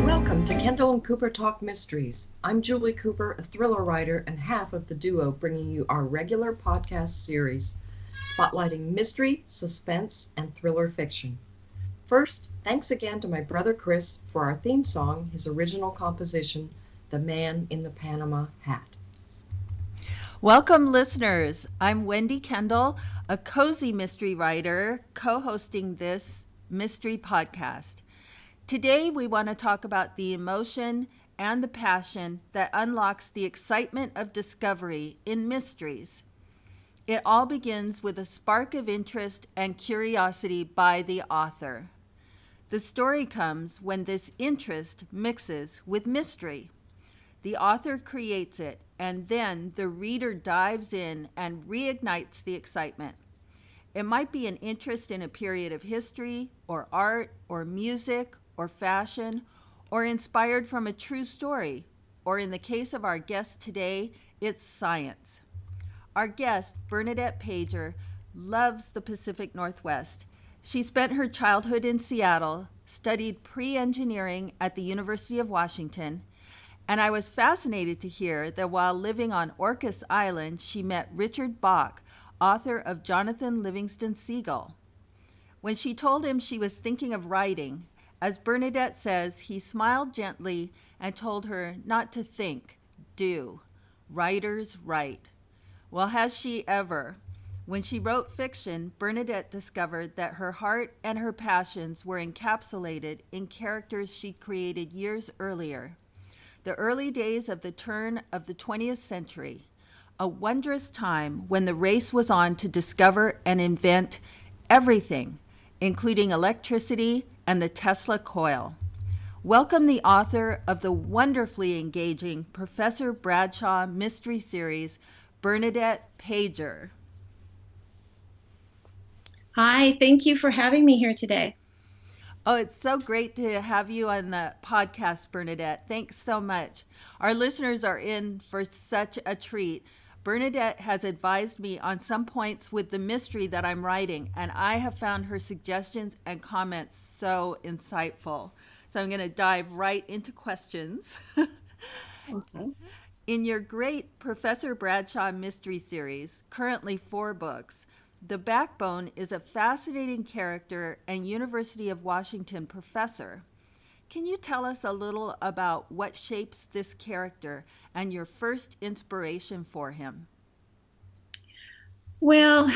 Welcome to Kendall Cooper Talk Mysteries. I'm Julie Cooper, a thriller writer and half of the duo bringing you our regular podcast series, spotlighting mystery, suspense, and thriller fiction. First, thanks again to my brother Chris for our theme song, his original composition, The Man in the Panama Hat. Welcome, listeners. I'm Wendy Kendall, a cozy mystery writer, co-hosting this mystery podcast. Today, we want to talk about the emotion and the passion that unlocks the excitement of discovery in mysteries. It all begins with a spark of interest and curiosity by the author. The story comes when this interest mixes with mystery. The author creates it, and then the reader dives in and reignites the excitement. It might be an interest in a period of history, or art, or music, or fashion, or inspired from a true story, or in the case of our guest today, it's science. Our guest, Bernadette Pajer, loves the Pacific Northwest. She spent her childhood in Seattle, studied pre-engineering at the University of Washington, and I was fascinated to hear that while living on Orcas Island, she met Richard Bach, author of Jonathan Livingston Seagull. When she told him she was thinking of writing, as Bernadette says, he smiled gently and told her not to think, do. Writers write. Well, has she ever? When she wrote fiction, Bernadette discovered that her heart and her passions were encapsulated in characters she'd created years earlier. The early days of the turn of the 20th century, a wondrous time when the race was on to discover and invent everything, including electricity and the Tesla coil. Welcome the author of the wonderfully engaging Professor Bradshaw mystery series, Bernadette Pajer. Hi, thank you for having me here today. Oh, it's so great to have you on the podcast, Bernadette. Thanks so much. Our listeners are in for such a treat. Bernadette has advised me on some points with the mystery that I'm writing, and I have found her suggestions and comments so insightful. So I'm going to dive right into questions. Okay. In your great Professor Bradshaw mystery series, currently 4 books, the backbone is a fascinating character and University of Washington professor. Can you tell us a little about what shapes this character and your first inspiration for him? Well,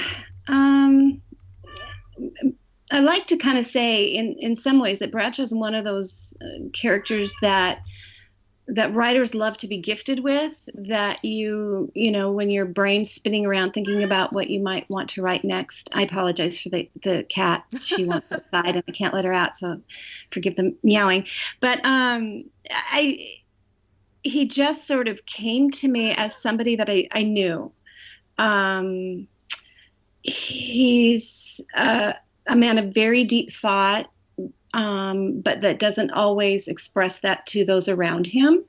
I like to kind of say in some ways that Bradshaw's one of those characters that writers love to be gifted with, that you know, when your brain's spinning around thinking about what you might want to write next. I apologize for the cat. She wants outside and I can't let her out, so forgive the meowing. But he just sort of came to me as somebody that I knew. He's a man of very deep thought, but that doesn't always express that to those around him.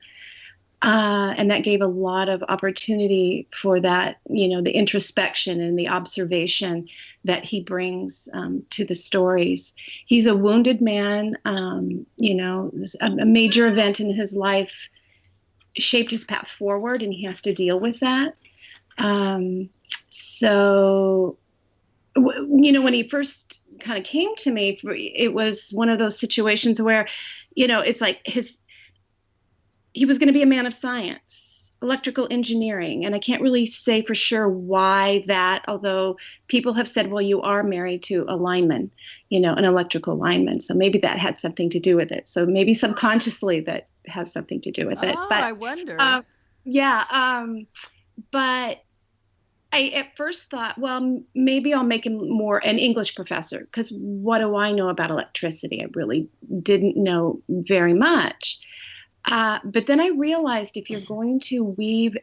And that gave a lot of opportunity for that, you know, the introspection and the observation that he brings to the stories. He's a wounded man. You know, a major event in his life shaped his path forward, and he has to deal with that. So, you know, when he first kind of came to me, it was one of those situations where, you know, it's like he was going to be a man of science, electrical engineering. And I can't really say for sure why that, although people have said, well, you are married to a lineman, you know, an electrical lineman. So maybe that had something to do with it. So maybe subconsciously that has something to do with it. Oh, But I wonder. But I at first thought, well, maybe I'll make him more an English professor, because what do I know about electricity? I really didn't know very much. But then I realized if you're going to weave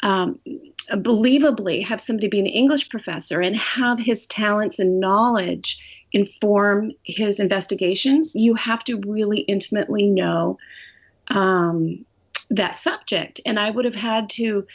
believably have somebody be an English professor and have his talents and knowledge inform his investigations, you have to really intimately know that subject. And I would have had to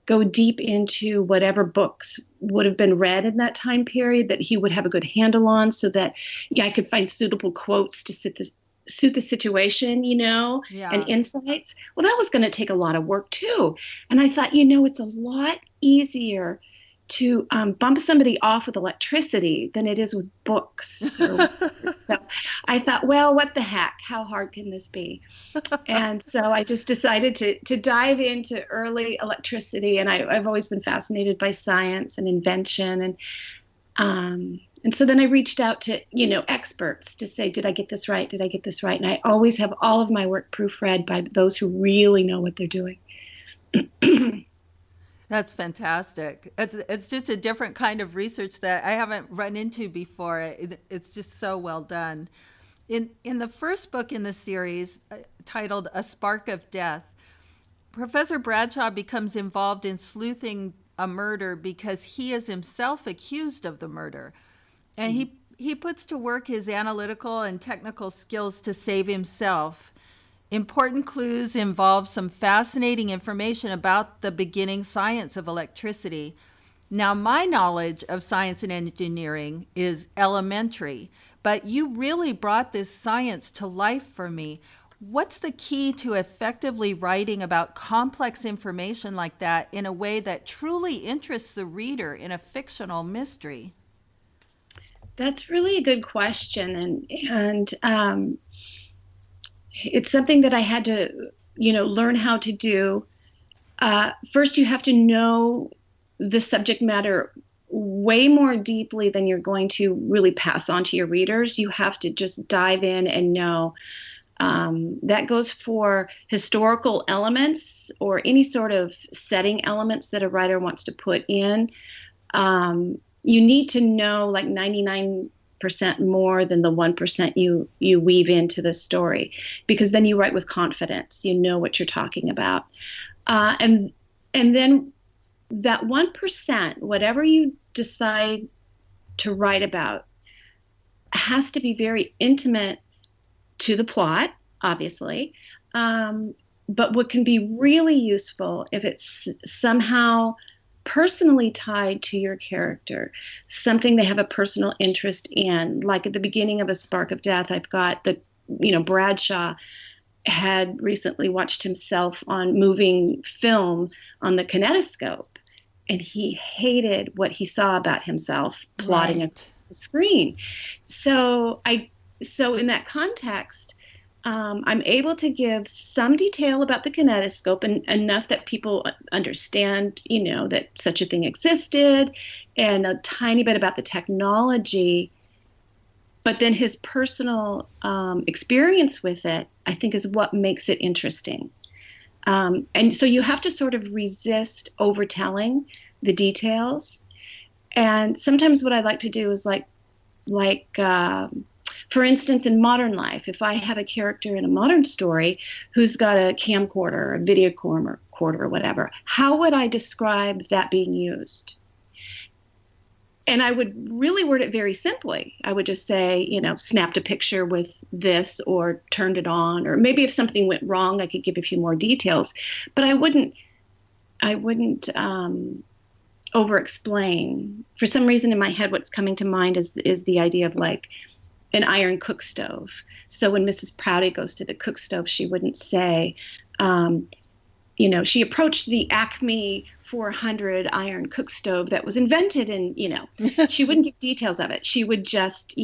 go deep into whatever books would have been read in that time period that he would have a good handle on, so that I could find suitable quotes to suit the situation, and Yeah. insights. Well, that was going to take a lot of work too. And I thought, it's a lot easier to bump somebody off with electricity than it is with books or words. So I thought, well, what the heck? How hard can this be? And so I just decided to dive into early electricity. And I've always been fascinated by science and invention. And so then I reached out to, experts to say, did I get this right? Did I get this right? And I always have all of my work proofread by those who really know what they're doing. That's fantastic. It's just a different kind of research that I haven't run into before. It's just so well done. In the first book in the series, titled A Spark of Death, Professor Bradshaw becomes involved in sleuthing a murder because he is himself accused of the murder. And he puts to work his analytical and technical skills to save himself. Important clues involve some fascinating information about the beginning science of electricity. Now, my knowledge of science and engineering is elementary, but you really brought this science to life for me. What's the key to effectively writing about complex information like that in a way that truly interests the reader in a fictional mystery? That's really a good question, and it's something that I had to, learn how to do. First, you have to know the subject matter way more deeply than you're going to really pass on to your readers. You have to just dive in and know. That goes for historical elements or any sort of setting elements that a writer wants to put in. You need to know like 99% more than the 1% you weave into the story, because then you write with confidence. You know what you're talking about. And then that 1%, whatever you decide to write about, has to be very intimate to the plot, obviously. But what can be really useful if it's somehow personally tied to your character, something they have a personal interest in. Like at the beginning of A Spark of Death, I've got Bradshaw had recently watched himself on moving film on the kinetoscope, and he hated what he saw about himself plotting across the screen. So in that context, I'm able to give some detail about the kinetoscope and enough that people understand, that such a thing existed, and a tiny bit about the technology. But then his personal experience with it, I think, is what makes it interesting. And so you have to sort of resist overtelling the details. And sometimes what I like to do is for instance, in modern life, if I have a character in a modern story who's got a camcorder, a video recorder, or whatever, how would I describe that being used? And I would really word it very simply. I would just say, snapped a picture with this or turned it on, or maybe if something went wrong, I could give a few more details. But I wouldn't over-explain. For some reason in my head, what's coming to mind is the idea of like an iron cook stove. So when Mrs. Prouty goes to the cook stove, she wouldn't say, she approached the Acme 400 iron cook stove that was invented in, she wouldn't give details of it. She would just,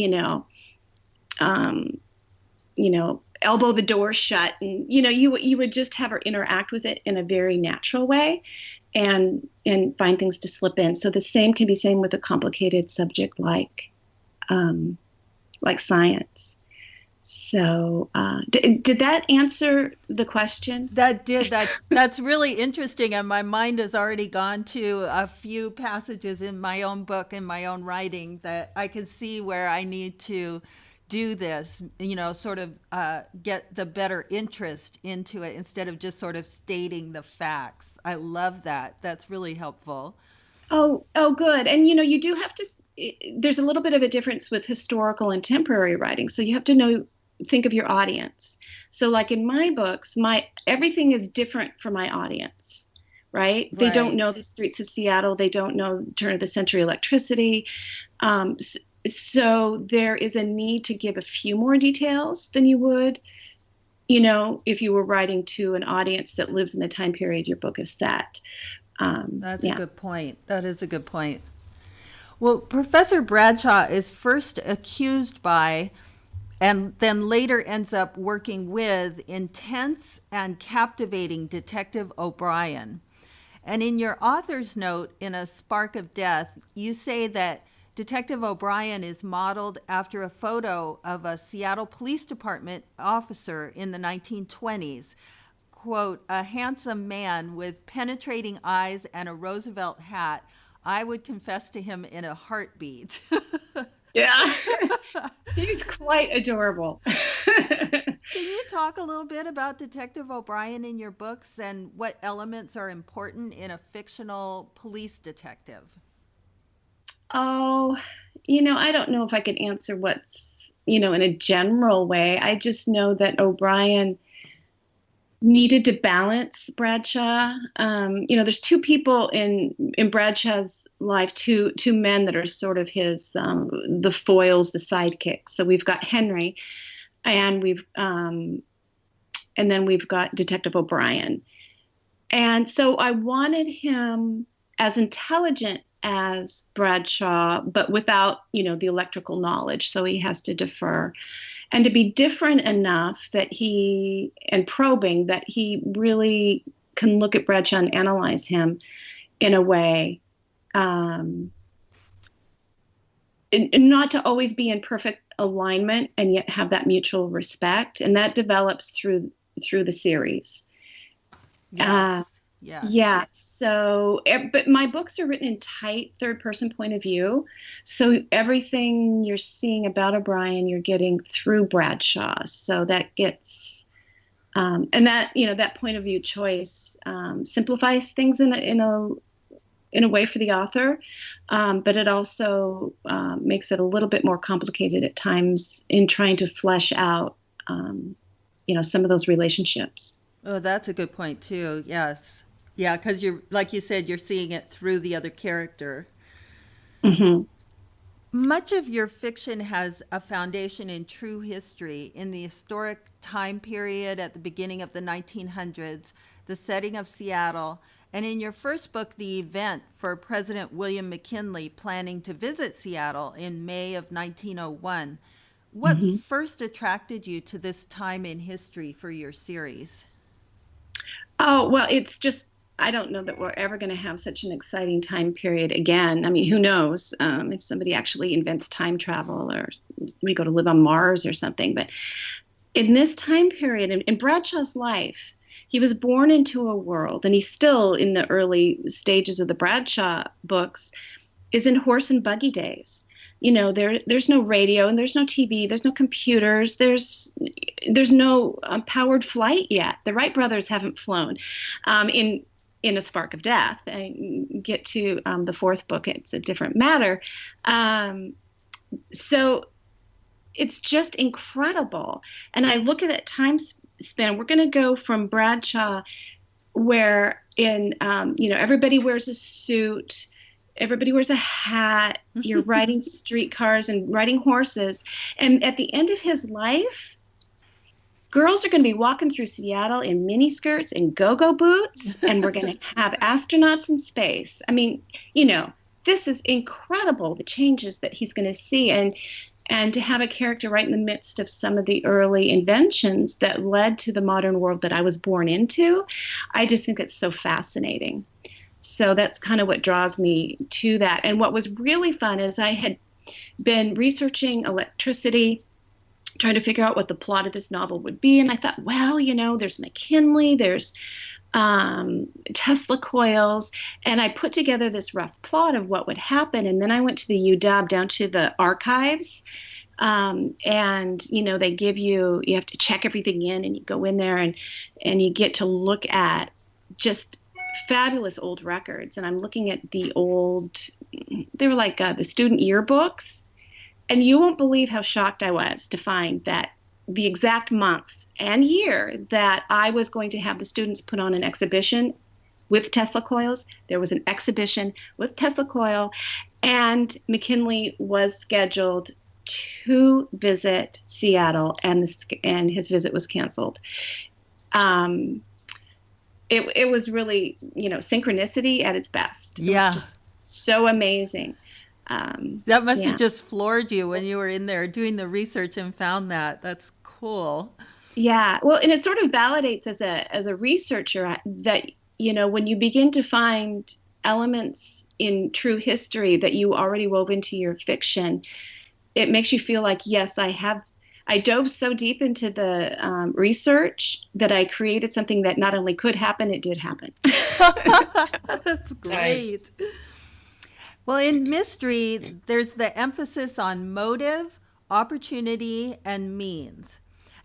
elbow the door shut, and, you would just have her interact with it in a very natural way and find things to slip in. So the same can be said with a complicated subject like science. So did that answer the question? That did. That's really interesting. And my mind has already gone to a few passages in my own book and my own writing that I can see where I need to do this, sort of get the better interest into it instead of just sort of stating the facts. I love that. That's really helpful. Oh, good. And, you do have to, there's a little bit of a difference with historical and temporary writing. So you have to think of your audience. So like in my books, everything is different for my audience, right? They don't know the streets of Seattle. They don't know turn of the century electricity. So there is a need to give a few more details than you would, if you were writing to an audience that lives in the time period your book is set. That's a good point. That is a good point. Well, Professor Bradshaw is first accused by and then later ends up working with intense and captivating Detective O'Brien. And in your author's note in A Spark of Death, you say that Detective O'Brien is modeled after a photo of a Seattle Police Department officer in the 1920s. Quote, a handsome man with penetrating eyes and a Roosevelt hat. I would confess to him in a heartbeat. Yeah, he's quite adorable. Can you talk a little bit about Detective O'Brien in your books and what elements are important in a fictional police detective? Oh, I don't know if I could answer what's, in a general way. I just know that O'Brien needed to balance Bradshaw. There's two people in Bradshaw's life, two men that are sort of his the foils, the sidekicks. So we've got Henry, and then we've got Detective O'Brien. And so I wanted him as intelligent as Bradshaw, but without, the electrical knowledge. So he has to defer, and to be different enough and probing that he really can look at Bradshaw and analyze him in a way, and not to always be in perfect alignment and yet have that mutual respect. And that develops through the series. Yes. Yeah. So, but my books are written in tight third-person point of view. So everything you're seeing about O'Brien, you're getting through Bradshaw. So that gets, and that that point of view choice simplifies things in a way for the author, but it also makes it a little bit more complicated at times in trying to flesh out, some of those relationships. Oh, that's a good point too. Yes. Yeah, because like you said, you're seeing it through the other character. Mm-hmm. Much of your fiction has a foundation in true history, in the historic time period at the beginning of the 1900s, the setting of Seattle, and in your first book, the event for President William McKinley planning to visit Seattle in May of 1901. What first attracted you to this time in history for your series? Oh, well, it's just, I don't know that we're ever going to have such an exciting time period again. I mean, who knows if somebody actually invents time travel or we go to live on Mars or something. But in this time period, in Bradshaw's life, he was born into a world, and he's still in the early stages of the Bradshaw books, is in horse and buggy days. There's no radio and there's no TV, there's no computers, there's no powered flight yet. The Wright brothers haven't flown. In A Spark of Death, and get to the fourth book, it's a different matter. So it's just incredible. And I look at that time span. We're going to go from Bradshaw, where everybody wears a suit. Everybody wears a hat. You're riding streetcars and riding horses. And at the end of his life, girls are going to be walking through Seattle in miniskirts and go-go boots, and we're going to have astronauts in space. I mean, this is incredible, the changes that he's going to see. And to have a character right in the midst of some of the early inventions that led to the modern world that I was born into, I just think it's so fascinating. So that's kind of what draws me to that. And what was really fun is I had been researching electricity, trying to figure out what the plot of this novel would be. And I thought, well, there's McKinley, there's Tesla coils. And I put together this rough plot of what would happen. And then I went to the UW, down to the archives. And, they give you have to check everything in, and you go in there and you get to look at just fabulous old records. And I'm looking at they were like the student yearbooks. And you won't believe how shocked I was to find that the exact month and year that I was going to have the students put on an exhibition with Tesla coils, there was an exhibition with Tesla coil. And McKinley was scheduled to visit Seattle, and his visit was canceled. It was really, synchronicity at its best. It was just so amazing. That must have just floored you when you were in there doing the research and found that. That's cool. Yeah. Well, and it sort of validates as a researcher that, when you begin to find elements in true history that you already wove into your fiction, it makes you feel like, yes, I dove so deep into the research that I created something that not only could happen, it did happen. That's great. Nice. Well, in mystery, there's the emphasis on motive, opportunity, and means.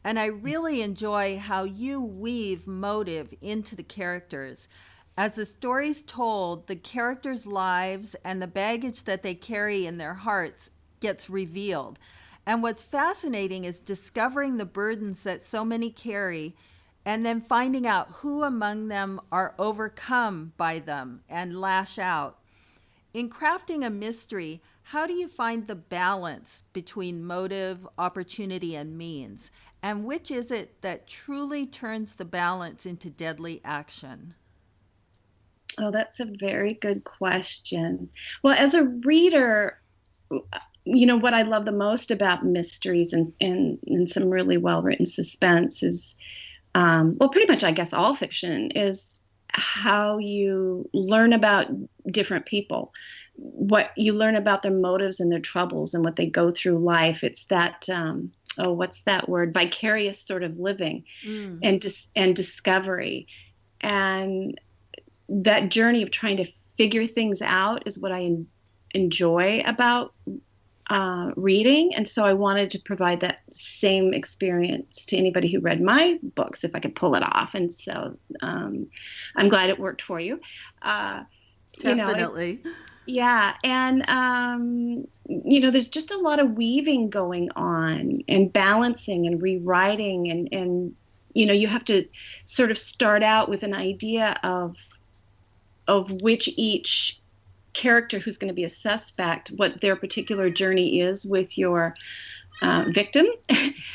And I really enjoy how you weave motive into the characters. As the story's told, the characters' lives and the baggage that they carry in their hearts gets revealed. And what's fascinating is discovering the burdens that so many carry and then finding out who among them are overcome by them and lash out. In crafting a mystery, how do you find the balance between motive, opportunity, and means? And which is it that truly turns the balance into deadly action? Oh, that's a very good question. Well, as a reader, what I love the most about mysteries and some really well-written suspense is, pretty much, I guess, all fiction is how you learn about different people, what you learn about their motives and their troubles and what they go through life. It's that, what's that word? Vicarious sort of living and discovery. And that journey of trying to figure things out is what I enjoy about reading. And so I wanted to provide that same experience to anybody who read my books, if I could pull it off. And so I'm glad it worked for you. Definitely. And, there's just a lot of weaving going on and balancing and rewriting. And you have to sort of start out with an idea of which each character who's going to be a suspect, what their particular journey is with your victim.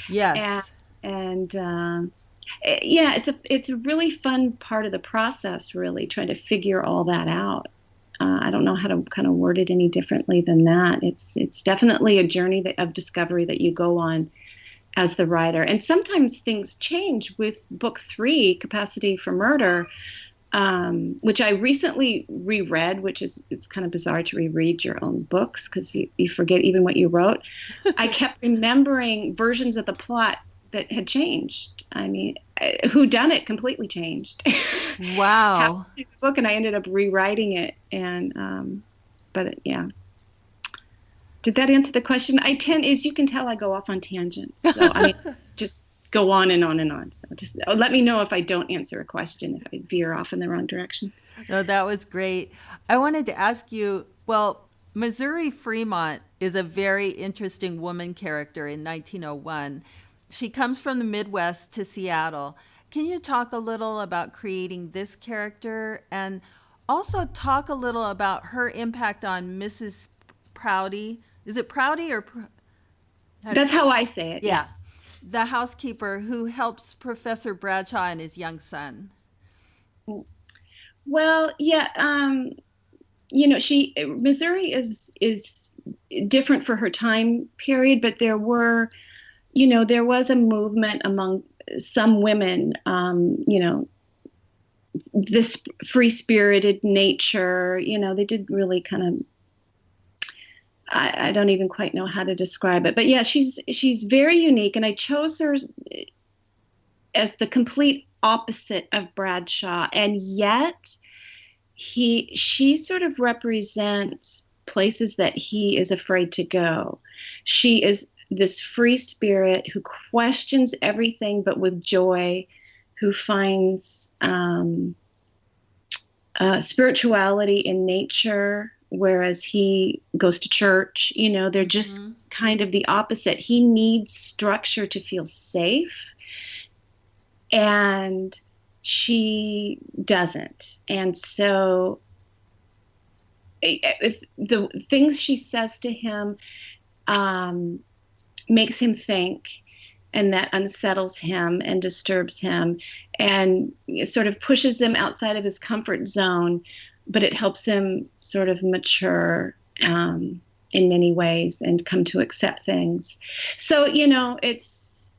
Yes. and it's a really fun part of the process, really trying to figure all that out. I don't know how to kind of word it any differently than that. It's definitely a journey of discovery that you go on as the writer. And sometimes things change. With book 3, Capacity for Murder, which I recently reread, it's kind of bizarre to reread your own books because you forget even what you wrote. I kept remembering versions of the plot that had changed. I mean, whodunit completely changed. Wow. The book, and I ended up rewriting it. And yeah. Did that answer the question? As you can tell, I go off on tangents. So just go on and on and on. So just let me know if I don't answer a question, if I veer off in the wrong direction. No, that was great. I wanted to ask you, well, Missouri Fremont is a very interesting woman character in 1901. She comes from the Midwest to Seattle. Can you talk a little about creating this character and also talk a little about her impact on Mrs. Prouty? Is it Prouty or? That's how I say it. Yeah. Yes. The housekeeper who helps Professor Bradshaw and his young son. Well, yeah. Missouri is different for her time period, but there was a movement among some women, this free-spirited nature, they did really kind of, I don't even quite know how to describe it, but yeah, she's very unique, and I chose her as the complete opposite of Bradshaw, and yet she sort of represents places that he is afraid to go. She is this free spirit who questions everything but with joy, who finds spirituality in nature, whereas he goes to church. They're just kind of the opposite. He needs structure to feel safe, and she doesn't. And so if the things she says to him makes him think, and that unsettles him and disturbs him and sort of pushes him outside of his comfort zone, but it helps him sort of mature in many ways and come to accept things. So, it's,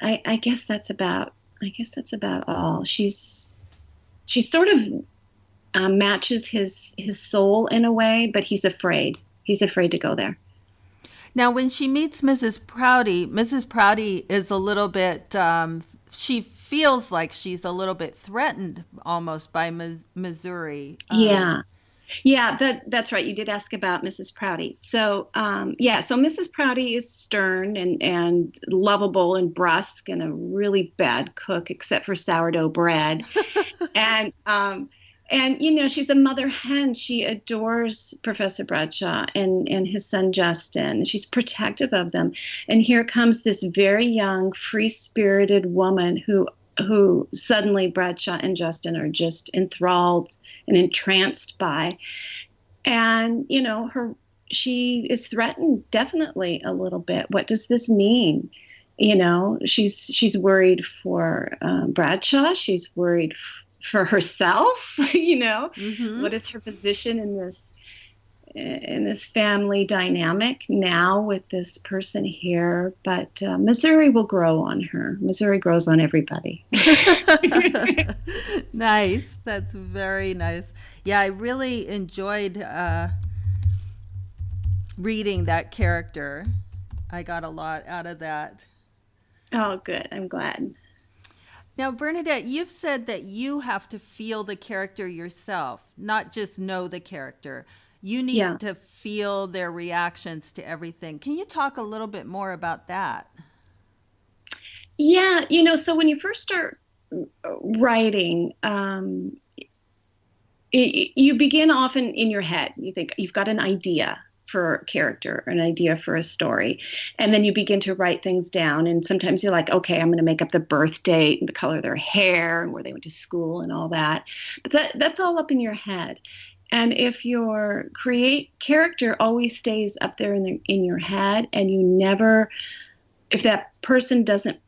I guess that's about all. She's sort of matches his soul in a way, but he's afraid to go there. Now, when she meets Mrs. Prouty is a little bit, she feels like she's a little bit threatened almost by Missouri. Yeah, that's right. You did ask about Mrs. Prouty. So, so Mrs. Prouty is stern and lovable and brusque and a really bad cook, except for sourdough bread. And she's a mother hen. She adores Professor Bradshaw and his son Justin. She's protective of them. And here comes this very young, free-spirited woman who suddenly Bradshaw and Justin are just enthralled and entranced by. And, she is threatened definitely a little bit. What does this mean? She's worried for Bradshaw. She's worried for herself. Mm-hmm. What is her position in this family dynamic now with this person here? But Missouri will grow on her. Missouri grows on everybody. Nice. That's very nice. Yeah, I really enjoyed reading that character. I got a lot out of that. Oh, good. I'm glad. Now, Bernadette, you've said that you have to feel the character yourself, not just know the character. You need to feel their reactions to everything. Can you talk a little bit more about that? Yeah, so when you first start writing, you begin often in your head. You think you've got an idea for a character, an idea for a story. And then you begin to write things down. And sometimes you're like, okay, I'm going to make up the birth date and the color of their hair and where they went to school and all that. But that's all up in your head. And if your character always stays up there in your head, and if that person doesn't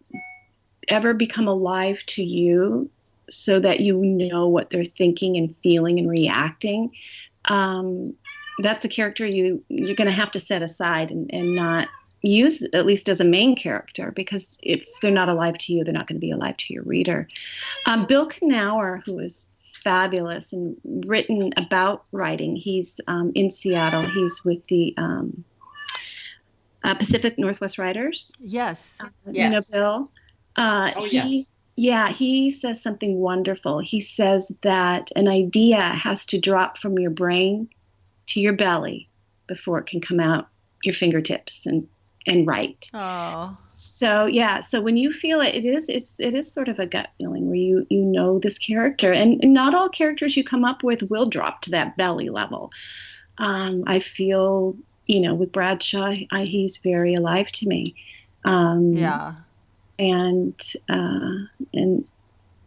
ever become alive to you so that you know what they're thinking and feeling and reacting, that's a character you're going to have to set aside and not use, at least as a main character, because if they're not alive to you, they're not going to be alive to your reader. Bill Knauer, who is fabulous and written about writing, he's in Seattle. He's with the Pacific Northwest Writers. Yes. Yes. Bill. Yes. Yeah, he says something wonderful. He says that an idea has to drop from your brain to your belly before it can come out your fingertips and write. Oh. So when you feel it, it is sort of a gut feeling where you know this character, and not all characters you come up with will drop to that belly level. I feel, with Bradshaw, he's very alive to me. Yeah. And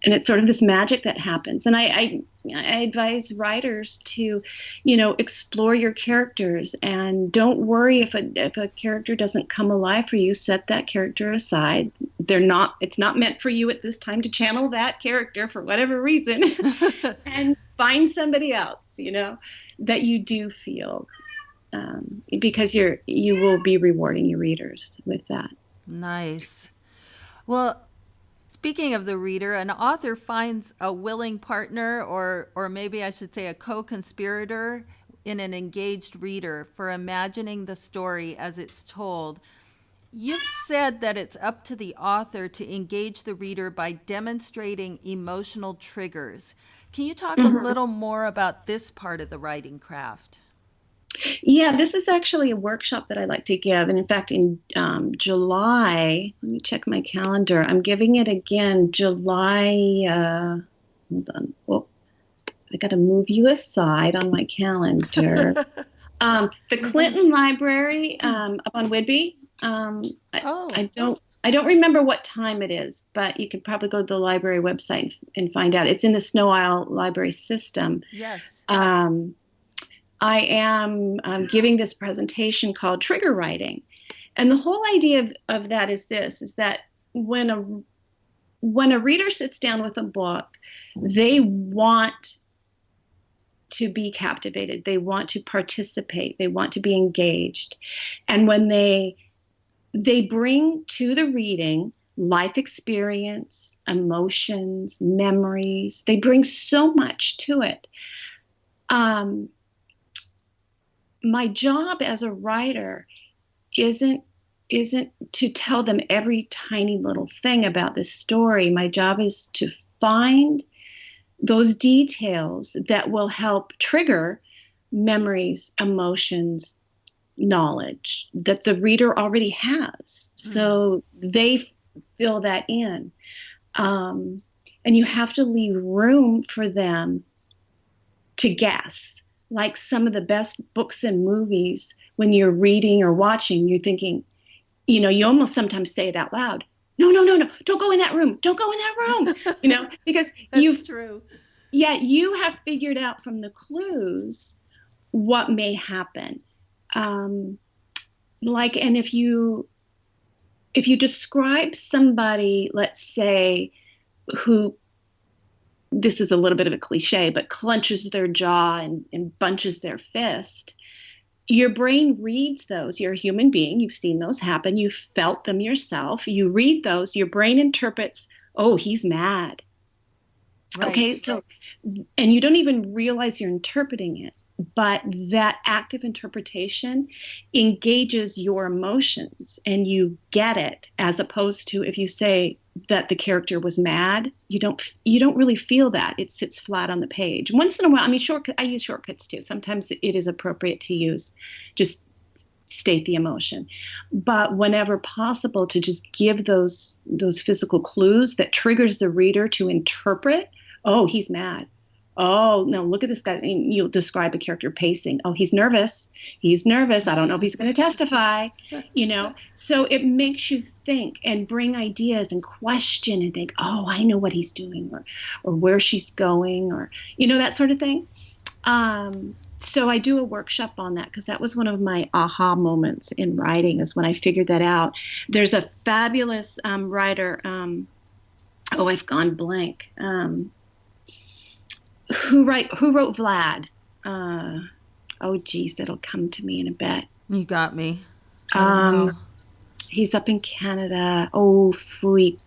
it's sort of this magic that happens. And I advise writers to, explore your characters, and don't worry if a character doesn't come alive for you. Set that character aside. It's not meant for you at this time to channel that character for whatever reason, and find somebody else, that you do feel, because you will be rewarding your readers with that. Nice. Well, speaking of the reader, an author finds a willing partner, or maybe I should say a co-conspirator, in an engaged reader for imagining the story as it's told. You've said that it's up to the author to engage the reader by demonstrating emotional triggers. Can you talk a little more about this part of the writing craft? Yeah, this is actually a workshop that I like to give. And in fact, in July, let me check my calendar. I'm giving it again, July, hold on. Oh, I got to move you aside on my calendar. The Clinton Library up on Whidbey. I I don't remember what time it is, but you could probably go to the library website and find out. It's in the Snow Isle Library System. Yes. I am giving this presentation called Trigger Writing. And the whole idea of that is this, is that when a reader sits down with a book, they want to be captivated. They want to participate. They want to be engaged. And when they bring to the reading life experience, emotions, memories, they bring so much to it. My job as a writer isn't to tell them every tiny little thing about this story. My job is to find those details that will help trigger memories, emotions, knowledge that the reader already has. So they fill that in. And you have to leave room for them to guess. Like some of the best books and movies, when you're reading or watching, you're thinking, you almost sometimes say it out loud. No, don't go in that room. Don't go in that room, because That's true. Yeah, you have figured out from the clues what may happen. And if you describe somebody, let's say, who, this is a little bit of a cliche, but clenches their jaw and bunches their fist, your brain reads those. You're a human being. You've seen those happen. You've felt them yourself. You read those. Your brain interprets, oh, he's mad. Right. Okay, so, and you don't even realize you're interpreting it, but that active interpretation engages your emotions and you get it, as opposed to if you say that the character was mad, you don't really feel that. It sits flat on the page. Once in a while, I use shortcuts too. Sometimes it is appropriate to use, just state the emotion. But whenever possible, to just give those physical clues that triggers the reader to interpret, oh, he's mad. Oh, no, look at this guy. And you'll describe a character pacing. Oh, he's nervous. He's nervous. I don't know if he's going to testify, So it makes you think and bring ideas and question and think, oh, I know what he's doing or where she's going or, that sort of thing. So I do a workshop on that because that was one of my aha moments in writing is when I figured that out. There's a fabulous writer. I've gone blank. Who wrote Vlad? It'll come to me in a bit. You got me. He's up in Canada. Oh, phooey.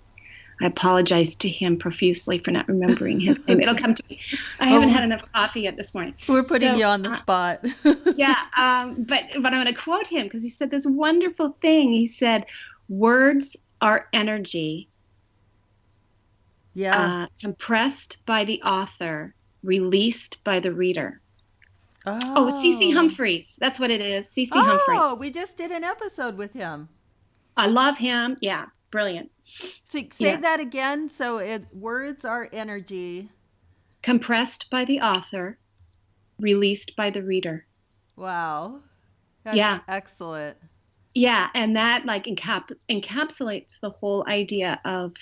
I apologize to him profusely for not remembering his name. It'll come to me. I haven't had enough coffee yet this morning. We're putting you on the spot. Yeah, but I'm going to quote him because he said this wonderful thing. He said, words are energy. Yeah. Compressed by the author, released by the reader. Oh, C.C. Humphreys. That's what it is. C.C. Humphreys. Oh, we just did an episode with him. I love him. Yeah, brilliant. So say that again. So words are energy. Compressed by the author, released by the reader. Wow. That's excellent. Yeah, and that encapsulates the whole idea of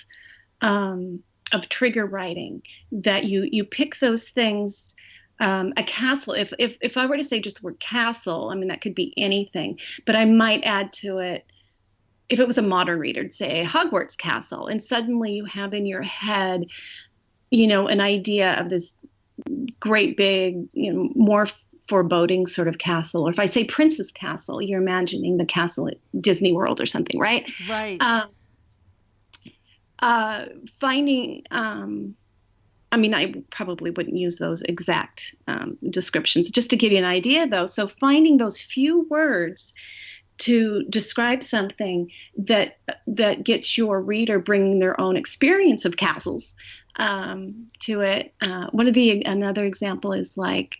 trigger writing, that you pick those things. A castle, if I were to say just the word castle, that could be anything, but I might add to it, if it was a modern reader, to say Hogwarts castle, and suddenly you have in your head, an idea of this great big, more foreboding sort of castle. Or if I say Princess Castle, you're imagining the castle at Disney World or something, right? Right. Finding, I probably wouldn't use those exact descriptions, just to give you an idea, though. So finding those few words to describe something that gets your reader bringing their own experience of castles to it. Another example is like,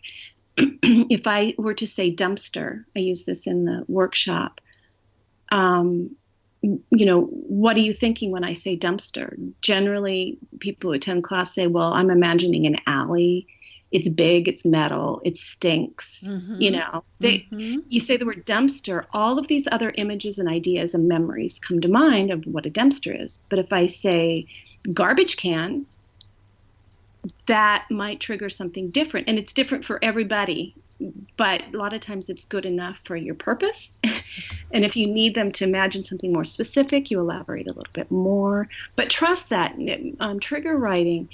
if I were to say dumpster, I use this in the workshop. What are you thinking when I say dumpster? Generally, people who attend class say, well, I'm imagining an alley It's big, it's metal, it stinks. Mm-hmm. You know, you say the word dumpster, all of these other images and ideas and memories come to mind of what a dumpster is. But if I say garbage can, that might trigger something different. And it's different for everybody. But a lot of times it's good enough for your purpose. And if you need them to imagine something more specific, you elaborate a little bit more. But trust that trigger writing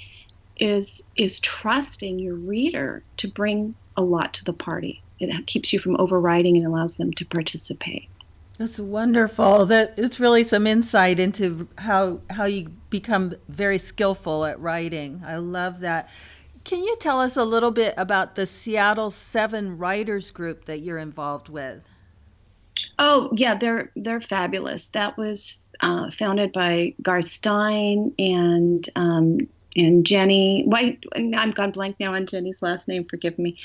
is trusting your reader to bring a lot to the party. It keeps you from overwriting and allows them to participate. That's wonderful. That it's really some insight into how you become very skillful at writing. I love that. Can you tell us a little bit about the Seattle 7 Writers Group that you're involved with? Oh, yeah, they're fabulous. That was founded by Garth Stein and Jenny. Why I'm gone blank now on Jenny's last name. Forgive me.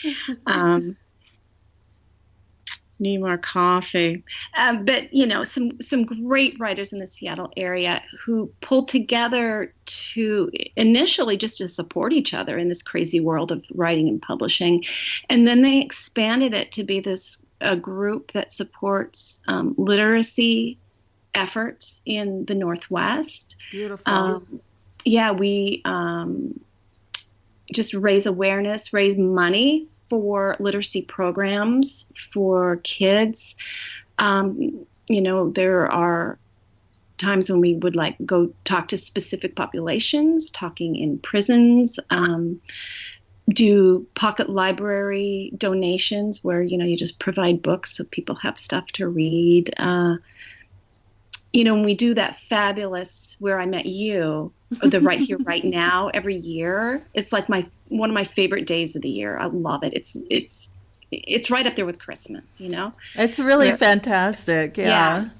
Need more coffee. But, you know, some great writers in the Seattle area who pulled together to initially just to support each other in this crazy world of writing and publishing. And then they expanded it to be a group that supports literacy efforts in the Northwest. Beautiful. We just raise awareness, raise money for literacy programs for kids. You know, there are times when we would go talk to specific populations, talking in prisons, do pocket library donations where, you know, you just provide books so people have stuff to read. You know, when we do that fabulous Where I Met You, or the Right Here, Right Now, every year, it's like one of my favorite days of the year. I love it. It's right up there with Christmas, you know? It's really fantastic. Yeah.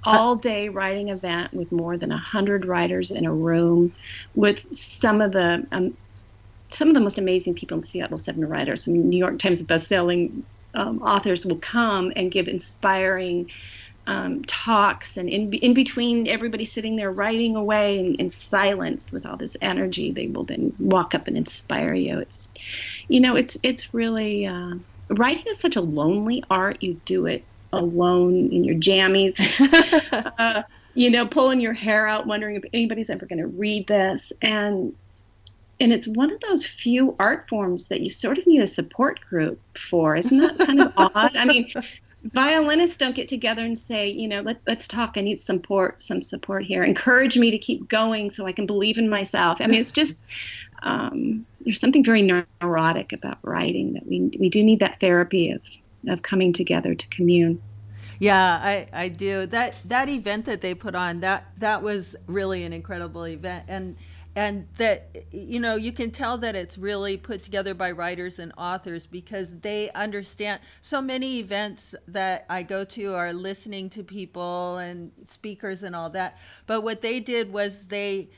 All day writing event with more than 100 writers in a room with some of the most amazing people in Seattle 7 writers. Some New York Times bestselling authors will come and give inspiring talks, and in between everybody sitting there writing away in silence with all this energy, they will then walk up and inspire you. It's, you know, it's really writing is such a lonely art. You do it alone in your jammies, you know, pulling your hair out, wondering if anybody's ever going to read this, and it's one of those few art forms that you sort of need a support group for. Isn't that kind of odd? I mean, violinists don't get together and say, you know, let's talk. I need some support here. Encourage me to keep going so I can believe in myself. I mean, it's just there's something very neurotic about writing that we do need that therapy of coming together to commune. Yeah, I do. That event that they put on, that was really an incredible event, and that, you know, you can tell that it's really put together by writers and authors because they understand. So many events that I go to are listening to people and speakers and all that, but what they did was they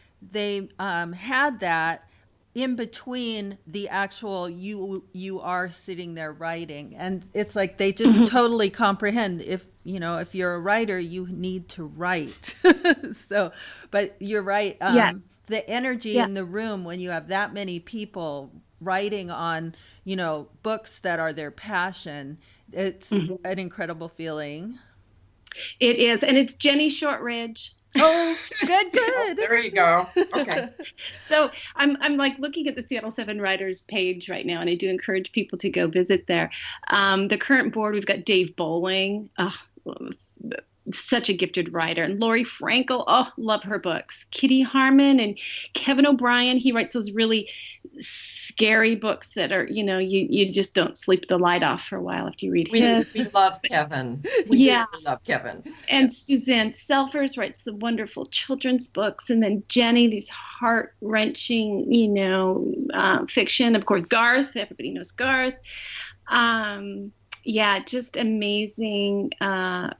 had that in between the actual you are sitting there writing, and it's like they just totally comprehend, if you're a writer, you need to write. So, but you're right. Yes. The energy in the room when you have that many people writing on, you know, books that are their passion, it's an incredible feeling. It is, and it's Jenny Shortridge. Oh, good. Oh, there you go. Okay. So I'm like looking at the Seattle 7 Writers page right now, and I do encourage people to go visit there. The current board, we've got Dave Bowling, such a gifted writer, and Lori Frankel, love her books. Kitty Harmon and Kevin O'Brien, he writes those really scary books that are, you know, you just don't sleep the light off for a while after you read his. We love Kevin. We really love Kevin. And Suzanne Selfers writes the wonderful children's books, and then Jenny, these heart-wrenching, you know, fiction. Of course, Garth, everybody knows Garth. Just amazing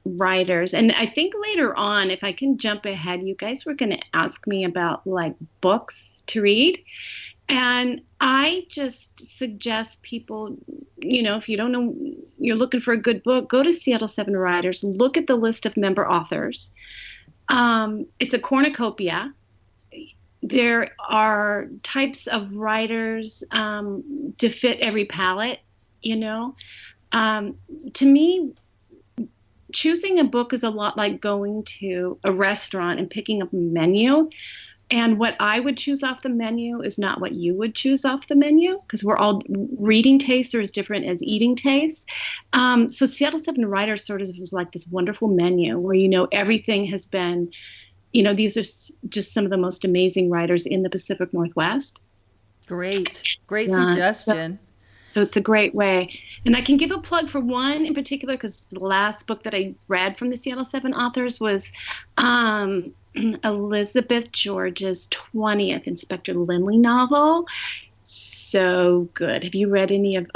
writers. And I think later on, if I can jump ahead, you guys were going to ask me about like books to read. And I just suggest people, you know, if you don't know, you're looking for a good book, go to Seattle 7 Writers, look at the list of member authors. It's a cornucopia. there are types of writers to fit every palette, you know. To me, choosing a book is a lot like going to a restaurant and picking up a menu. And what I would choose off the menu is not what you would choose off the menu, because we're all reading tastes are as different as eating tastes. So Seattle 7 Writers sort of is like this wonderful menu where, you know, everything has been, you know, these are just some of the most amazing writers in the Pacific Northwest. Great suggestion. So it's a great way. And I can give a plug for one in particular, because the last book that I read from the Seattle 7 authors was Elizabeth George's 20th Inspector Lindley novel. So good. Have you read any of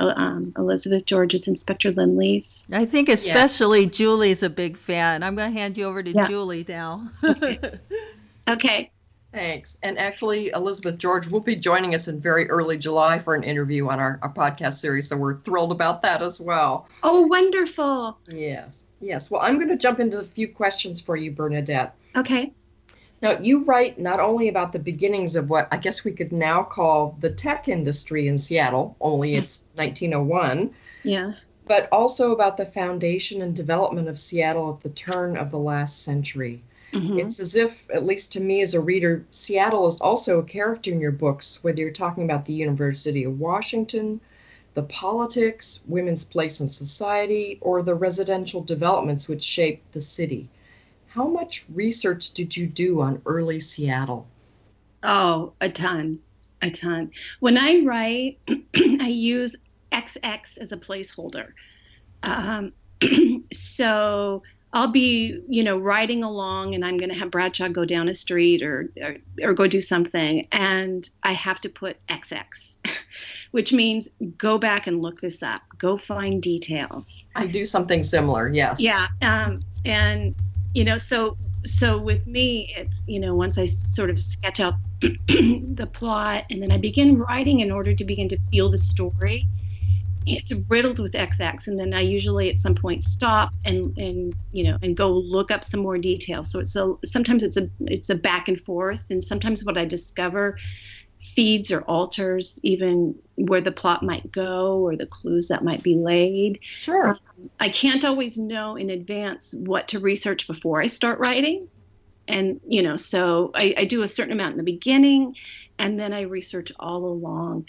Elizabeth George's Inspector Lindley's? I think especially Julie's a big fan. I'm going to hand you over to Julie now. Okay. Thanks. And actually, Elizabeth George will be joining us in very early July for an interview on our podcast series. So we're thrilled about that as well. Oh, wonderful. Yes. Well, I'm going to jump into a few questions for you, Bernadette. Okay. Now, you write not only about the beginnings of what I guess we could now call the tech industry in Seattle, only it's 1901. Yeah. But also about the foundation and development of Seattle at the turn of the last century. Mm-hmm. It's as if, at least to me as a reader, Seattle is also a character in your books, whether you're talking about the University of Washington, the politics, women's place in society, or the residential developments which shaped the city. How much research did you do on early Seattle? Oh, a ton. When I write, I use XX as a placeholder. So I'll be, you know, riding along and I'm going to have Bradshaw go down a street or go do something. And I have to put XX, which means go back and look this up. Go find details. I do something similar. Yes. Yeah. And, you know, so with me, it's, you know, once I sort of sketch out the plot and then I begin writing in order to begin to feel the story, it's riddled with XX, and then I usually at some point stop and you know, and go look up some more details. So sometimes it's a back and forth, and sometimes what I discover feeds or alters even where the plot might go or the clues that might be laid. Sure. I can't always know in advance what to research before I start writing, and you know, so I do a certain amount in the beginning, and then I research all along.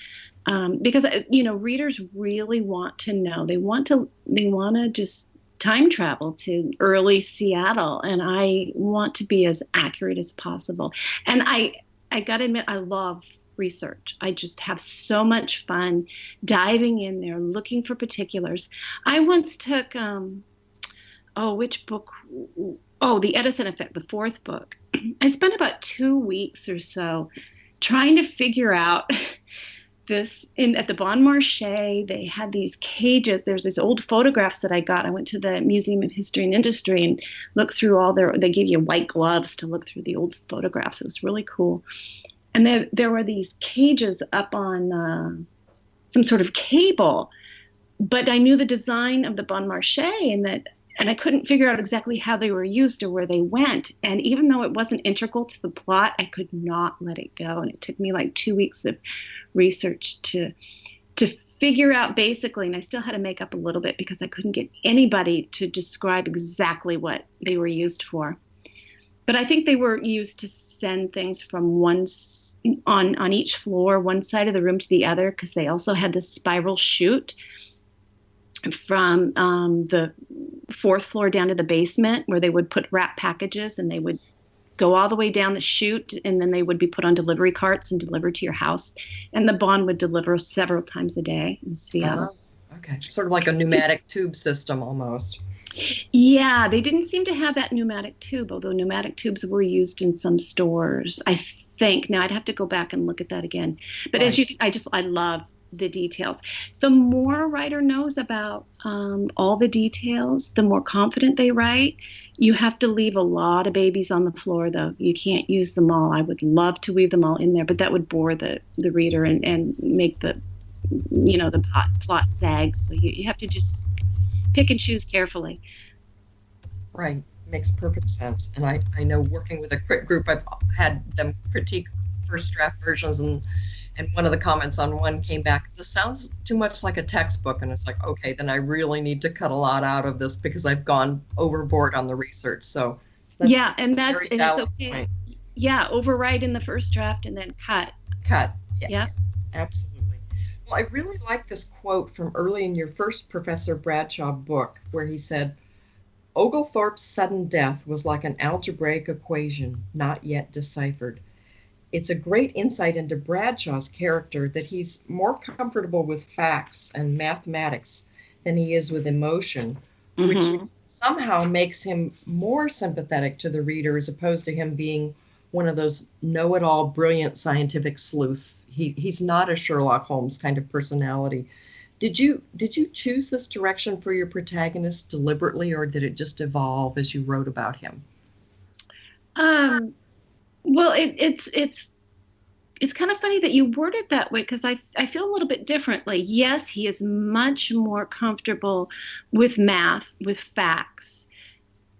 Because, you know, readers really want to know. They want to just time travel to early Seattle, and I want to be as accurate as possible. And I got to admit, I love research. I just have so much fun diving in there, looking for particulars. I once took, which book? Oh, The Edison Effect, the fourth book. I spent about 2 weeks or so trying to figure out this at the Bon Marché. They had these cages. There's these old photographs that I got. I went to the Museum of History and Industry and looked through they gave you white gloves to look through the old photographs. It was really cool. And there were these cages up on some sort of cable, but I knew the design of the Bon Marché and I couldn't figure out exactly how they were used or where they went. And even though it wasn't integral to the plot, I could not let it go. And it took me like 2 weeks of research to figure out basically, and I still had to make up a little bit because I couldn't get anybody to describe exactly what they were used for. But I think they were used to send things from on each floor, one side of the room to the other, because they also had this spiral chute from the fourth floor down to the basement, where they would put wrap packages and they would go all the way down the chute, and then they would be put on delivery carts and delivered to your house. And the Bon would deliver several times a day in Seattle. Okay. Sort of like a pneumatic tube system almost. Yeah, they didn't seem to have that pneumatic tube, although pneumatic tubes were used in some stores, I think. Now I'd have to go back and look at that again. But right. I love the details. The more a writer knows about all the details, the more confident they write. You have to leave a lot of babies on the floor, though. You can't use them all. I would love to weave them all in there, but that would bore the reader and make the plot sag. So you have to just pick and choose carefully. Right. Makes perfect sense. And I know working with a crit group, I've had them critique first draft versions, and one of the comments on one came back, this sounds too much like a textbook. And it's like, okay, then I really need to cut a lot out of this because I've gone overboard on the research. So yeah, and it's okay. Point. Yeah, overwrite in the first draft and then cut. Cut, yes, yep. Absolutely. Well, I really like this quote from early in your first Professor Bradshaw book, where he said, Oglethorpe's sudden death was like an algebraic equation not yet deciphered. It's a great insight into Bradshaw's character that he's more comfortable with facts and mathematics than he is with emotion, which somehow makes him more sympathetic to the reader as opposed to him being one of those know-it-all brilliant scientific sleuths. He's not a Sherlock Holmes kind of personality. Did you choose this direction for your protagonist deliberately, or did it just evolve as you wrote about him? Well, it's kind of funny that you word it that way, because I feel a little bit differently. Yes, he is much more comfortable with math, with facts.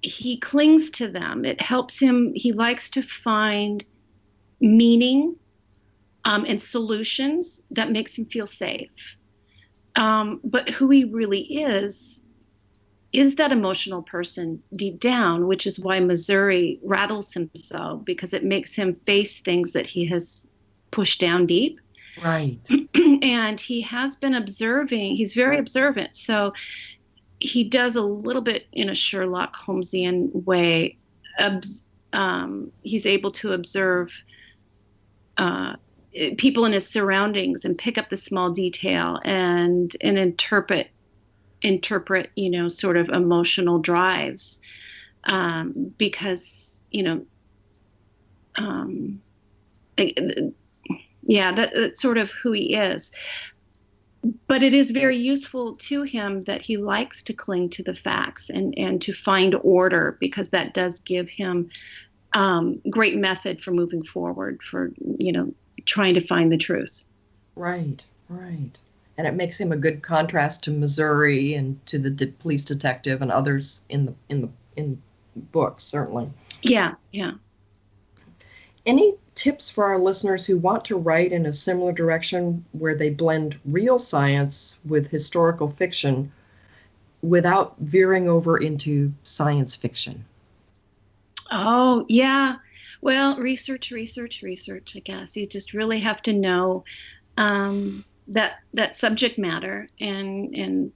He clings to them. It helps him. He likes to find meaning and solutions that makes him feel safe. But who he really is that emotional person deep down, which is why Missouri rattles him so, because it makes him face things that he has pushed down deep. Right. And he has been observing. He's very observant. So he does a little bit in a Sherlock Holmesian way. He's able to observe people in his surroundings and pick up the small detail and interpret, sort of emotional drives, because, that's sort of who he is. But it is very useful to him that he likes to cling to the facts and to find order, because that does give him great method for moving forward, for, trying to find the truth. Right. And it makes him a good contrast to Missouri and to the police detective and others in the book, certainly. Yeah. Any tips for our listeners who want to write in a similar direction, where they blend real science with historical fiction without veering over into science fiction? Oh, yeah. Well, research, I guess. You just really have to know that subject matter and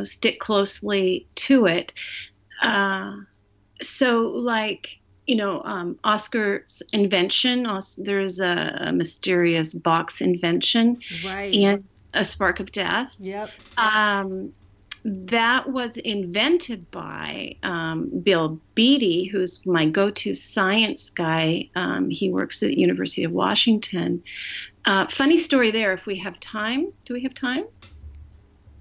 stick closely to it. So, like, Oscar's invention, there's a mysterious box invention, right, and A Spark of Death. Yep. That was invented by Bill Beatty, who's my go-to science guy. He works at the University of Washington. Funny story there, if we have time. Do we have time?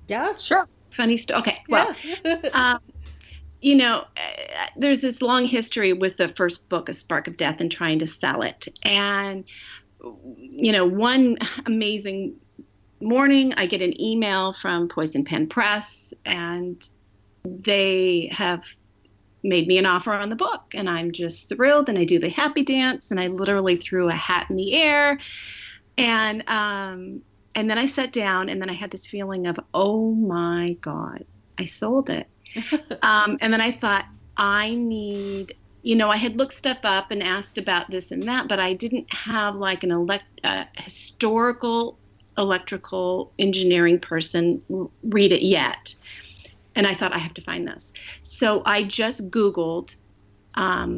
Yeah. Sure. Funny story. Okay. Well, there's this long history with the first book, A Spark of Death, and trying to sell it. And, one amazing morning, I get an email from Poison Pen Press, and they have made me an offer on the book. And I'm just thrilled, and I do the happy dance, and I literally threw a hat in the air. And then I sat down, and then I had this feeling of, oh my God, I sold it. And then I thought, I need, I had looked stuff up and asked about this and that, but I didn't have like an historical electrical engineering person read it yet. And I thought, I have to find this. So I just Googled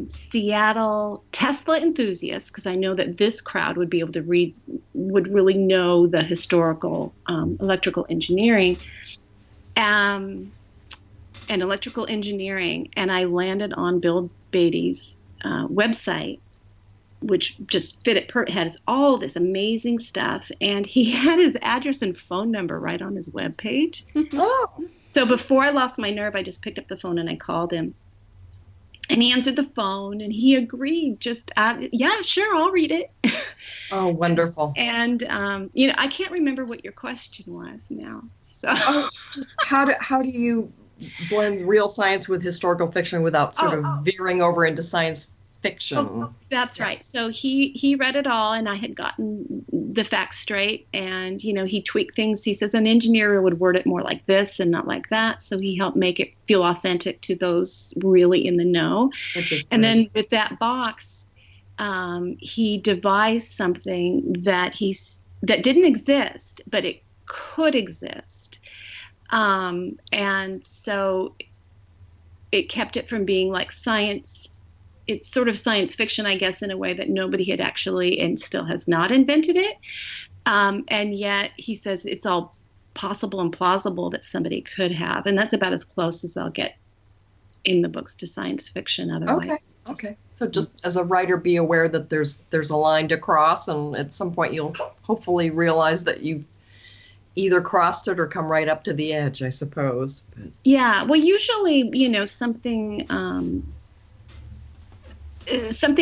Seattle Tesla enthusiasts, because I know that this crowd would be able to read, would really know the historical electrical engineering. And electrical engineering, and I landed on Bill Beatty's website, which just fit it. Has all this amazing stuff, and he had his address and phone number right on his webpage. Oh. So before I lost my nerve, I just picked up the phone and I called him, and he answered the phone, and he agreed. Yeah, sure, I'll read it. Oh, wonderful. And I can't remember what your question was now. So just how do you blend real science with historical fiction without sort of veering over into science fiction. Oh, that's right. So he read it all, and I had gotten the facts straight. And he tweaked things. He says an engineer would word it more like this and not like that. So he helped make it feel authentic to those really in the know. And then with that box, he devised something that didn't exist, but it could exist. And so it kept it from being like science. It's sort of science fiction, I guess, in a way that nobody had actually and still has not invented it. And yet he says it's all possible and plausible that somebody could have. And that's about as close as I'll get in the books to science fiction otherwise. Okay. So just as a writer, be aware that there's a line to cross, and at some point you'll hopefully realize that you've either crossed it or come right up to the edge, I suppose. Yeah. Well, usually, something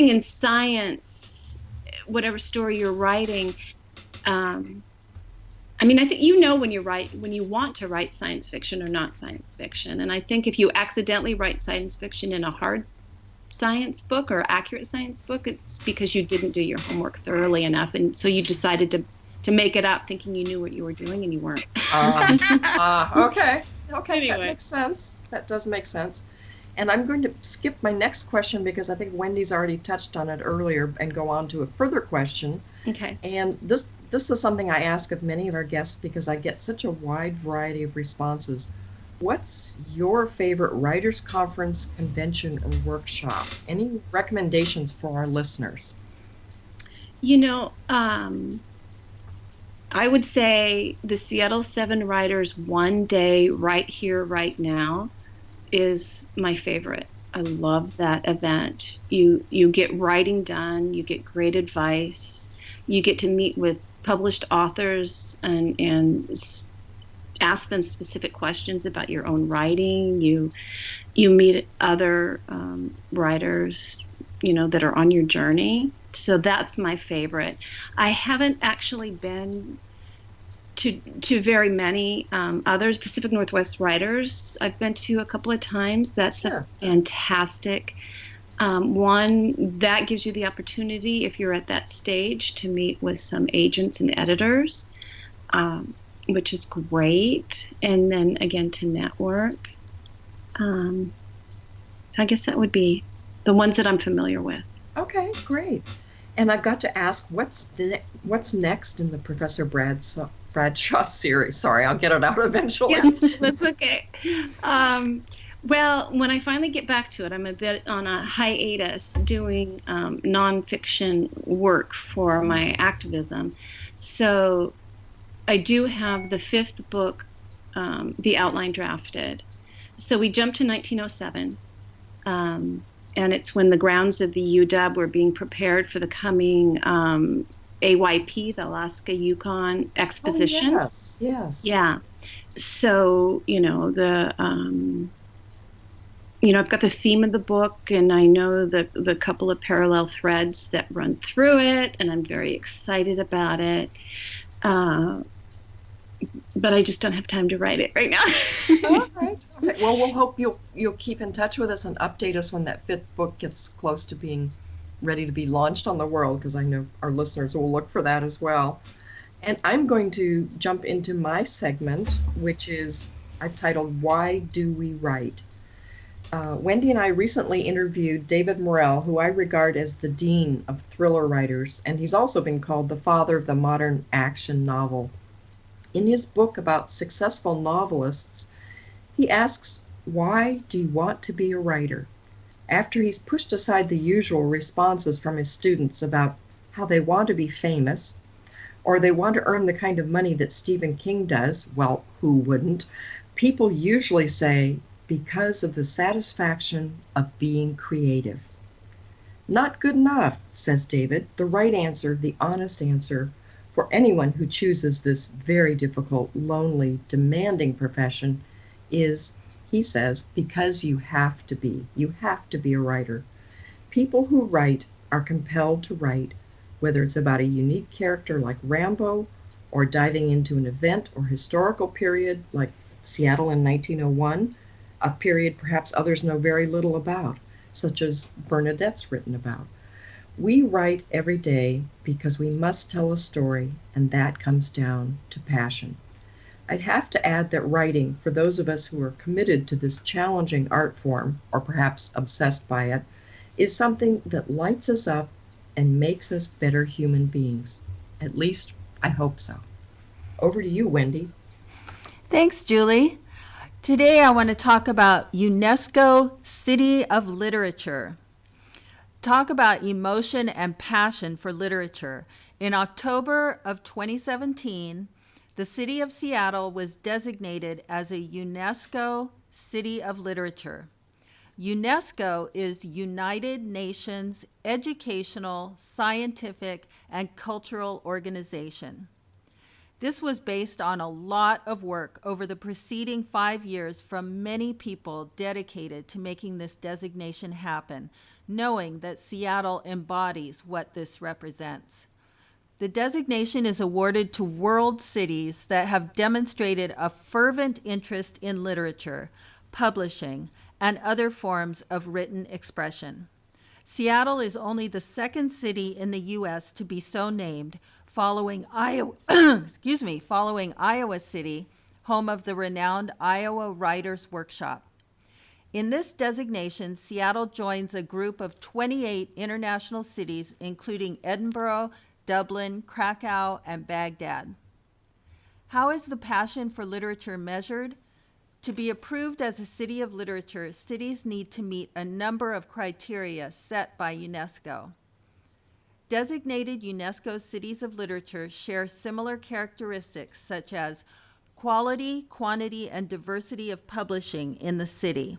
in science, whatever story you're writing, I think when you want to write science fiction or not science fiction. And I think if you accidentally write science fiction in a hard science book or accurate science book, it's because you didn't do your homework thoroughly enough, and so you decided to make it up thinking you knew what you were doing and you weren't. Okay, anyway. That makes sense. That does make sense. And I'm going to skip my next question because I think Wendy's already touched on it earlier, and go on to a further question. Okay. And this is something I ask of many of our guests because I get such a wide variety of responses. What's your favorite writers' conference, convention, or workshop? Any recommendations for our listeners? I would say the Seattle 7 Writers One Day Right Here, Right Now is my favorite. I love that event. You get writing done, you get great advice, you get to meet with published authors and ask them specific questions about your own writing. You meet other writers, that are on your journey. So that's my favorite. I haven't actually been to very many others. Pacific Northwest Writers I've been to a couple of times. That's a fantastic one. That gives you the opportunity, if you're at that stage, to meet with some agents and editors, which is great. And then again, to network. So I guess that would be the ones that I'm familiar with. Okay, great. And I've got to ask, what's next in the Professor Bradshaw series? Sorry, I'll get it out eventually. Yeah, that's okay. Well, when I finally get back to it, I'm a bit on a hiatus doing nonfiction work for my activism. So I do have the 5th book, the outline drafted. So we jumped to 1907. And it's when the grounds of the UW were being prepared for the coming AYP, the Alaska Yukon Exposition. Oh, yes. Yeah. So, I've got the theme of the book, and I know the couple of parallel threads that run through it, and I'm very excited about it. But I just don't have time to write it right now. All right. Well, we'll hope you'll keep in touch with us and update us when that 5th book gets close to being ready to be launched on the world, because I know our listeners will look for that as well. And I'm going to jump into my segment, which is I've titled "Why Do We Write?" Wendy and I recently interviewed David Morrell, who I regard as the dean of thriller writers, and he's also been called the father of the modern action novel. In his book about successful novelists, he asks, why do you want to be a writer? After he's pushed aside the usual responses from his students about how they want to be famous, or they want to earn the kind of money that Stephen King does, well, who wouldn't? People usually say, because of the satisfaction of being creative. Not good enough, says David. The right answer, the honest answer, for anyone who chooses this very difficult, lonely, demanding profession is, he says, because you have to be. You have to be a writer. People who write are compelled to write, whether it's about a unique character like Rambo, or diving into an event or historical period like Seattle in 1901, a period perhaps others know very little about. such as Bernadette's written about. We write every day because we must tell a story, and that comes down to passion. I'd have to add that writing, for those of us who are committed to this challenging art form, or perhaps obsessed by it, is something that lights us up and makes us better human beings. At least, I hope so. Over to you, Wendy. Thanks, Julie. Today I want to talk about UNESCO City of Literature. Talk about emotion and passion for literature. In October of 2017, the city of Seattle was designated as a UNESCO City of Literature. UNESCO is United Nations Educational, Scientific, and Cultural Organization. This was based on a lot of work over the preceding 5 years from many people dedicated to making this designation happen, knowing that Seattle embodies what this represents. The designation is awarded to world cities that have demonstrated a fervent interest in literature, publishing, and other forms of written expression. Seattle is only the second city in the U.S. to be so named, following Iowa City, home of the renowned Iowa Writers' Workshop. In this designation, Seattle joins a group of 28 international cities, including Edinburgh, Dublin, Krakow, and Baghdad. How is the passion for literature measured? To be approved as a city of literature, cities need to meet a number of criteria set by UNESCO. Designated UNESCO cities of literature share similar characteristics such as quality, quantity, and diversity of publishing in the city,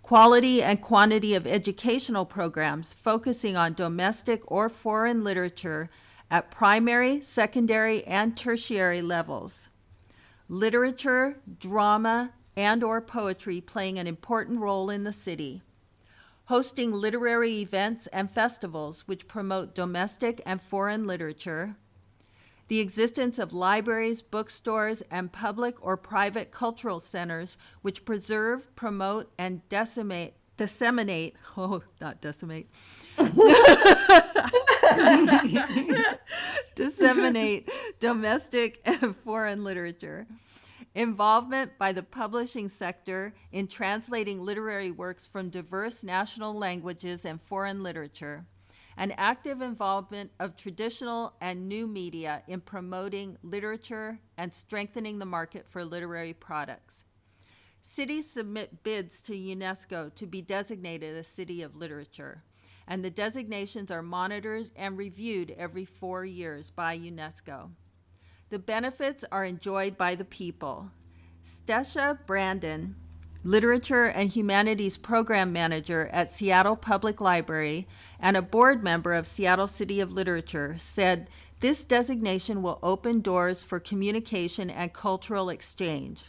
quality and quantity of educational programs focusing on domestic or foreign literature at primary, secondary, and tertiary levels, literature, drama, and/or poetry playing an important role in the city, hosting literary events and festivals which promote domestic and foreign literature, the existence of libraries, bookstores, and public or private cultural centers which preserve, promote, and disseminate domestic and foreign literature, involvement by the publishing sector in translating literary works from diverse national languages and foreign literature, and active involvement of traditional and new media in promoting literature and strengthening the market for literary products. Cities submit bids to UNESCO to be designated a city of literature, and the designations are monitored and reviewed every 4 years by UNESCO. The benefits are enjoyed by the people. Stesha Brandon, Literature and Humanities Program Manager at Seattle Public Library and a board member of Seattle City of Literature, said this designation will open doors for communication and cultural exchange.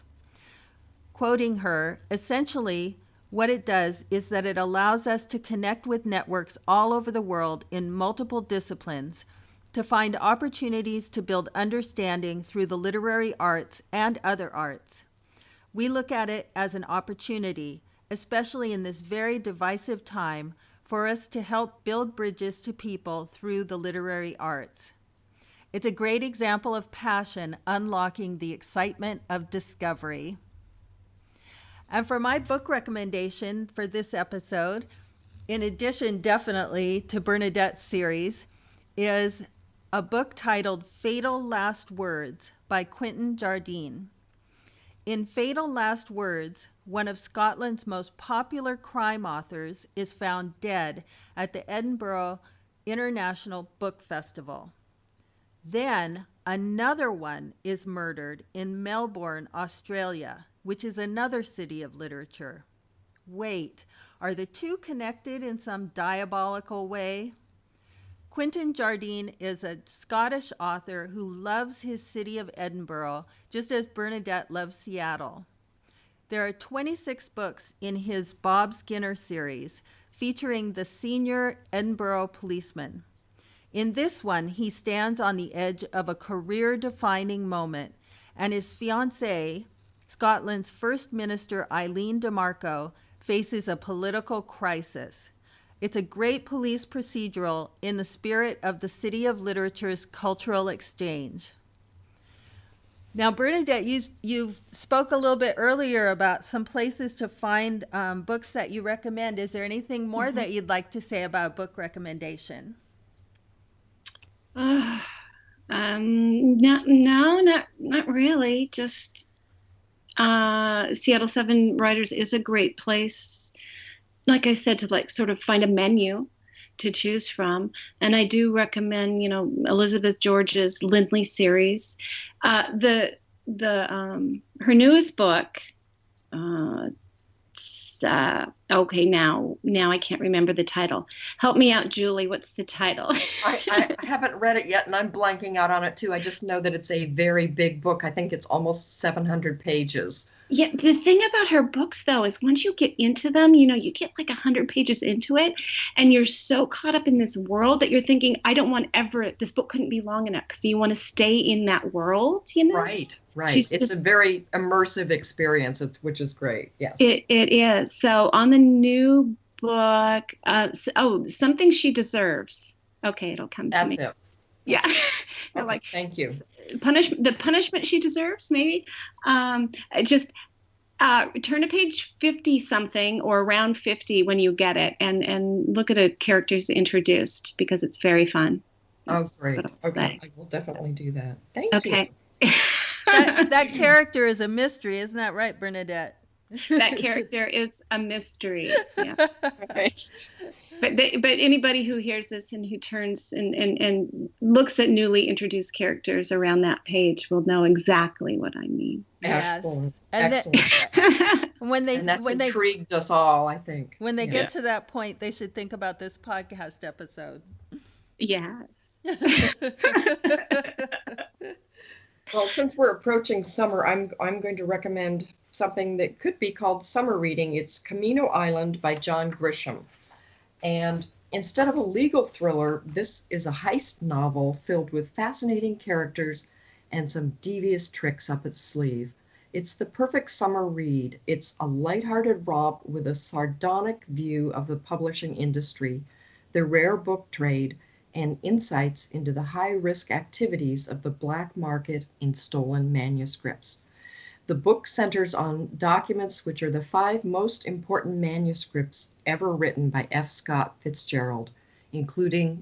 Quoting her, essentially, what it does is that it allows us to connect with networks all over the world in multiple disciplines to find opportunities to build understanding through the literary arts and other arts. We look at it as an opportunity, especially in this very divisive time, for us to help build bridges to people through the literary arts. It's a great example of passion unlocking the excitement of discovery. And for my book recommendation for this episode, in addition definitely to Bernadette's series, is a book titled Fatal Last Words by Quentin Jardine. In Fatal Last Words, one of Scotland's most popular crime authors is found dead at the Edinburgh International Book Festival. Then another one is murdered in Melbourne, Australia, which is another city of literature. Wait, are the two connected in some diabolical way? Quentin Jardine is a Scottish author who loves his city of Edinburgh, just as Bernadette loves Seattle. There are 26 books in his Bob Skinner series, featuring the senior Edinburgh policeman. In this one, he stands on the edge of a career-defining moment, and his fiancée, Scotland's First Minister Eileen DeMarco, faces a political crisis. It's a great police procedural in the spirit of the City of Literature's cultural exchange. Now, Bernadette, you spoke a little bit earlier about some places to find books that you recommend. Is there anything more that you'd like to say about book recommendation? No, not really. Just Seattle Seven Writers is a great place, like I said, to like sort of find a menu to choose from. And I do recommend, Elizabeth George's Lindley series. Her newest book, okay, now I can't remember the title. Help me out, Julie. What's the title? I haven't read it yet, and I'm blanking out on it too. I just know that it's a very big book. I think it's almost 700 pages. Yeah, the thing about her books, though, is once you get into them, you get like 100 pages into it, and you're so caught up in this world that you're thinking, this book couldn't be long enough, because you want to stay in that world, Right. It's a very immersive experience, which is great, yes. It is. So on the new book, Something She Deserves. Okay, it'll come to me. That's it. Yeah. Okay, thank you. The punishment she deserves, maybe. Just turn to page 50 something or around 50 when you get it, and look at a characters introduced, because it's very fun. That's great. Okay, I will definitely do that. Thank you. That character is a mystery, isn't that right, Bernadette? That character is a mystery. Yeah. Right. But anybody who hears this and who turns and looks at newly introduced characters around that page will know exactly what I mean. Excellent. Yes. Excellent. when they intrigued us all, I think. When they get to that point, they should think about this podcast episode. Yes. Well, since we're approaching summer, I'm going to recommend something that could be called summer reading. It's Camino Island by John Grisham. And instead of a legal thriller, this is a heist novel filled with fascinating characters and some devious tricks up its sleeve. It's the perfect summer read. It's a lighthearted romp with a sardonic view of the publishing industry, the rare book trade, and insights into the high-risk activities of the black market in stolen manuscripts. The book centers on documents which are the 5 most important manuscripts ever written by F. Scott Fitzgerald, including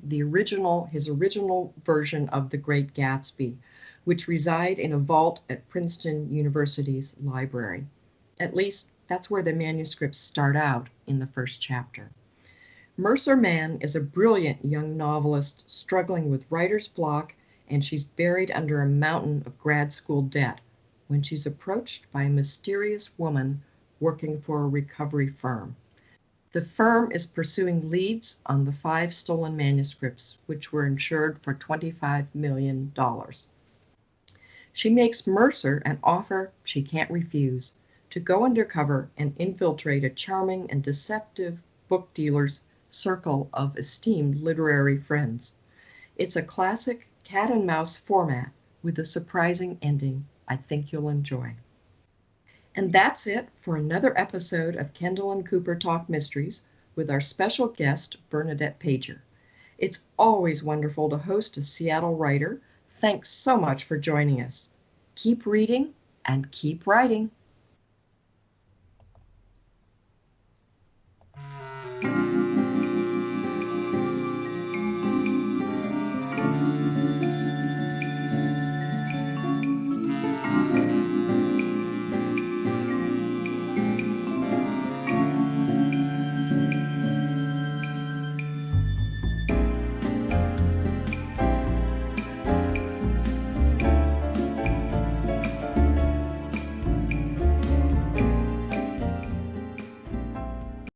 his original version of The Great Gatsby, which reside in a vault at Princeton University's library. At least, that's where the manuscripts start out in the first chapter. Mercer Mann is a brilliant young novelist struggling with writer's block, and she's buried under a mountain of grad school debt when she's approached by a mysterious woman working for a recovery firm. The firm is pursuing leads on the 5 stolen manuscripts, which were insured for $25 million. She makes Mercer an offer she can't refuse to go undercover and infiltrate a charming and deceptive book dealer's circle of esteemed literary friends. It's a classic cat and mouse format with a surprising ending I think you'll enjoy. And that's it for another episode of Kendall and Cooper Talk Mysteries with our special guest, Bernadette Pajer. It's always wonderful to host a Seattle writer. Thanks so much for joining us. Keep reading and keep writing.